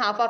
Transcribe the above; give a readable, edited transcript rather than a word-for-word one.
½